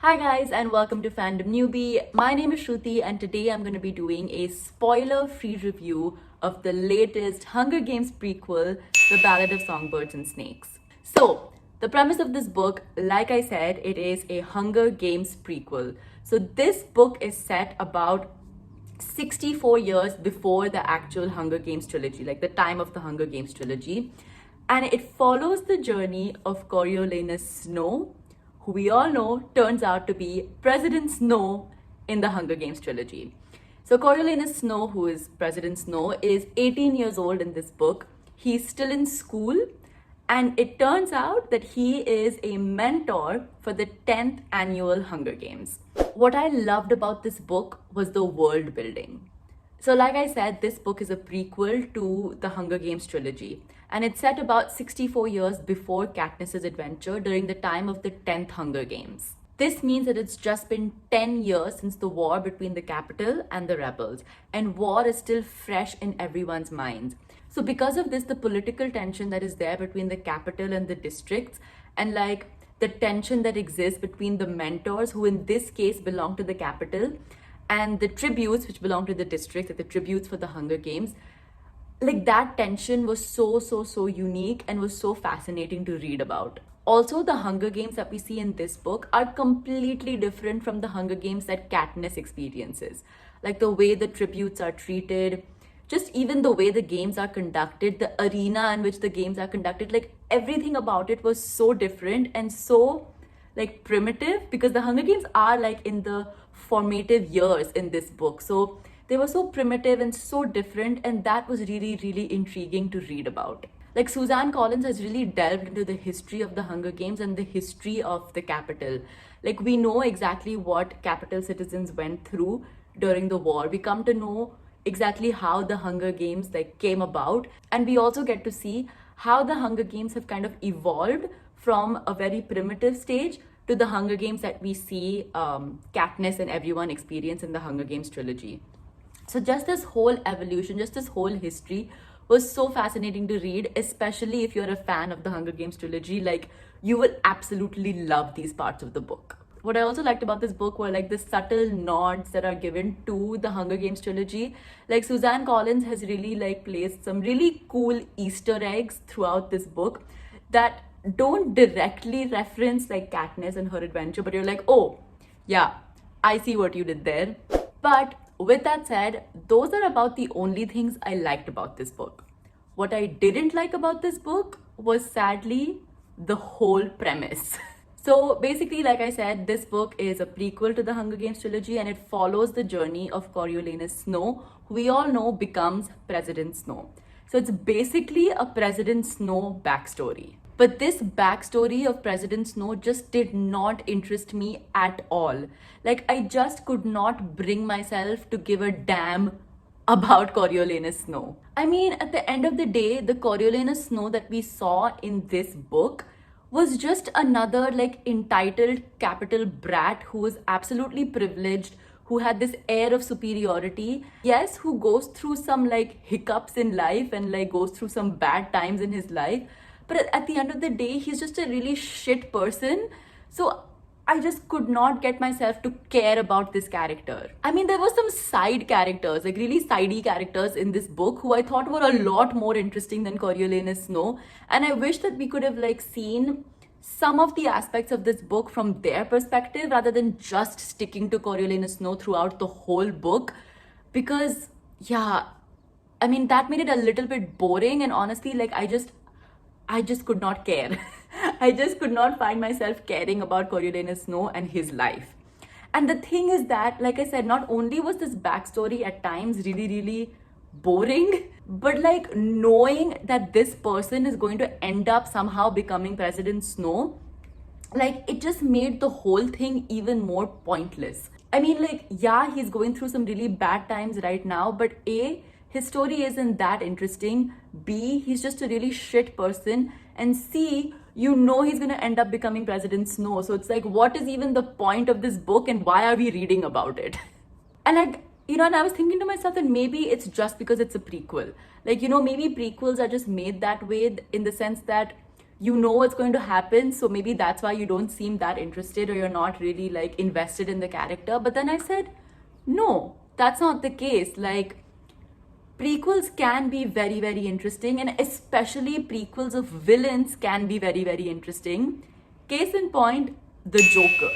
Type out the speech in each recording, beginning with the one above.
Hi guys and welcome to Fandom Newbie. My name is Shruti and today I'm going to be doing a spoiler-free review of the latest Hunger Games prequel, The Ballad of Songbirds and Snakes. So, the premise of this book, like I said, it is a Hunger Games prequel. So this book is set about 64 years before the actual Hunger Games trilogy, like the time of the Hunger Games trilogy. And it follows the journey of Coriolanus Snow, who we all know turns out to be President Snow in the Hunger Games trilogy. So Coriolanus Snow, who is President Snow, is 18 years old in this book. He's still in school, and it turns out that he is a mentor for the 10th annual Hunger Games. What I loved about this book was the world building. So like I said, this book is a prequel to the Hunger Games trilogy, and it's set about 64 years before Katniss's adventure during the time of the 10th Hunger Games. This means that it's just been 10 years since the war between the capital and the rebels, and war is still fresh in everyone's minds. So because of this, the political tension that is there between the capital and the districts, and like the tension that exists between the mentors, who in this case belong to the capital, and the tributes, which belong to the districts, like the tributes for the Hunger Games, like that tension was so unique and was so fascinating to read about. Also, the Hunger Games that we see in this book are completely different from the Hunger Games that Katniss experiences. Like the way the tributes are treated, just even the way the games are conducted, the arena in which the games are conducted, like everything about it was so different and so like primitive, because the Hunger Games are like in the formative years in this book. So they were so primitive and so different, and that was really intriguing to read about. Like Suzanne Collins has really delved into the history of the Hunger Games and the history of the capital. Like we know exactly what capital citizens went through during the war. We come to know exactly how the Hunger Games like came about, and we also get to see how the Hunger Games have kind of evolved from a very primitive stage to the Hunger Games that we see Katniss and everyone experience in the Hunger Games trilogy. So just this whole evolution, just this whole history was so fascinating to read, especially if you're a fan of the Hunger Games trilogy. Like you will absolutely love these parts of the book. What I also liked about this book were like the subtle nods that are given to the Hunger Games trilogy. Like Suzanne Collins has really like placed some really cool Easter eggs throughout this book that don't directly reference like Katniss and her adventure, but you're like, oh yeah, I see what you did there. But with that said, those are about the only things I liked about this book. What I didn't like about this book was sadly the whole premise. So basically, like I said, this book is a prequel to the Hunger Games trilogy, and it follows the journey of Coriolanus Snow, who we all know becomes President Snow. So it's basically a President Snow backstory. But this backstory of President Snow just did not interest me at all. Like I just could not bring myself to give a damn about Coriolanus Snow. I mean, at the end of the day, the Coriolanus Snow that we saw in this book was just another like entitled capital brat who was absolutely privileged, who had this air of superiority. Yes, who goes through some like hiccups in life and like goes through some bad times in his life. But at the end of the day, he's just a really shit person. So I just could not get myself to care about this character. I mean, there were some side characters, like really sidey characters in this book who I thought were a lot more interesting than Coriolanus Snow. And I wish that we could have like seen some of the aspects of this book from their perspective rather than just sticking to Coriolanus Snow throughout the whole book. Because yeah, I mean, that made it a little bit boring, and honestly, like I just could not care. I just could not find myself caring about Coriolanus Snow and his life. And the thing is that, like I said, not only was this backstory at times really boring, but like knowing that this person is going to end up somehow becoming President Snow, like it just made the whole thing even more pointless. I mean, like, yeah, he's going through some really bad times right now, but A, his story isn't that interesting. B, he's just a really shit person. And C, you know he's gonna end up becoming President Snow. So it's like, what is even the point of this book and why are we reading about it? And like, you know, and I was thinking to myself that maybe it's just because it's a prequel. Like, you know, maybe prequels are just made that way in the sense that you know what's going to happen, so maybe that's why you don't seem that interested or you're not really like invested in the character. But then I said, no, that's not the case. Like, prequels can be very, very interesting, and especially prequels of villains can be very, very interesting. Case in point, the Joker.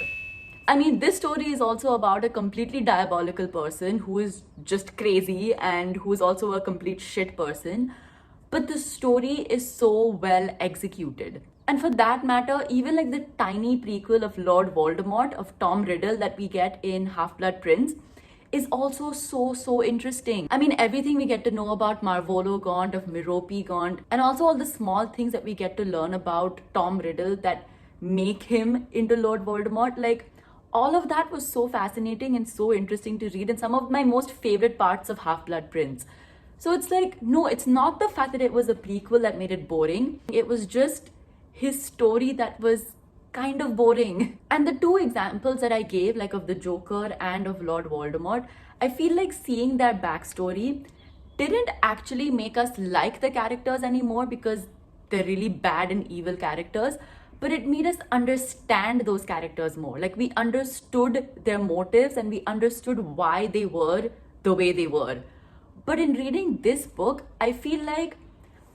I mean, this story is also about a completely diabolical person who is just crazy and who's also a complete shit person. But the story is so well executed. And for that matter, even like the tiny prequel of Lord Voldemort of Tom Riddle that we get in Half-Blood Prince is also so interesting. I mean, everything we get to know about Marvolo Gaunt, of Merope Gaunt, and also all the small things that we get to learn about Tom Riddle that make him into Lord Voldemort, like all of that was so fascinating and so interesting to read, and some of my most favorite parts of Half-Blood Prince. So it's like, no, it's not the fact that it was a prequel that made it boring. It was just his story that was kind of boring. And the two examples that I gave, like of the Joker and of Lord Voldemort, I feel like seeing their backstory didn't actually make us like the characters anymore because they're really bad and evil characters, but it made us understand those characters more. Like, we understood their motives and we understood why they were the way they were. But in reading this book, I feel like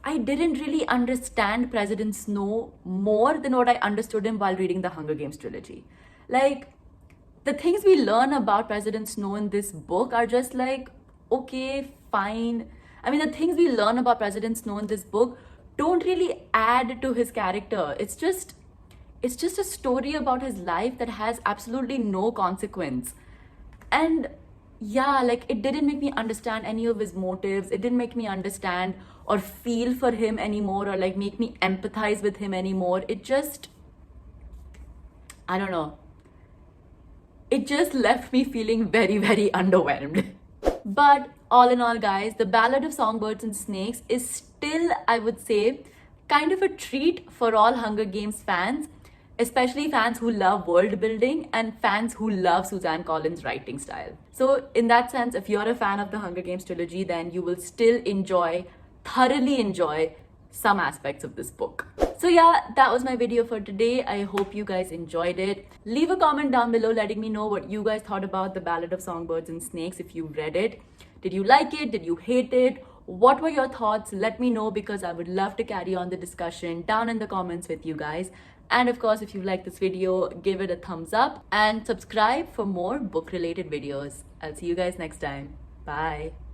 I didn't really understand President Snow more than what I understood him while reading the Hunger Games trilogy. Like, the things we learn about President Snow in this book are just like, okay, fine. I mean, the things we learn about President Snow in this book don't really add to his character. It's just a story about his life that has absolutely no consequence. And yeah, like, it didn't make me understand any of his motives. It didn't make me understand or feel for him anymore, or like make me empathize with him anymore. It just, I don't know. It just left me feeling very, very underwhelmed. But all in all, guys, the Ballad of Songbirds and Snakes is still, I would say, kind of a treat for all Hunger Games fans, especially fans who love world building and fans who love Suzanne Collins' writing style. So in that sense, if you're a fan of the Hunger Games trilogy, then you will still thoroughly enjoy some aspects of this book. So yeah, that was my video for today. I hope you guys enjoyed it. Leave a comment down below letting me know what you guys thought about the Ballad of Songbirds and Snakes if you read it. Did you like it? Did you hate it? What were your thoughts? Let me know, because I would love to carry on the discussion down in the comments with you guys. And of course, if you like this video, give it a thumbs up and subscribe for more book related videos. I'll see you guys next time. Bye.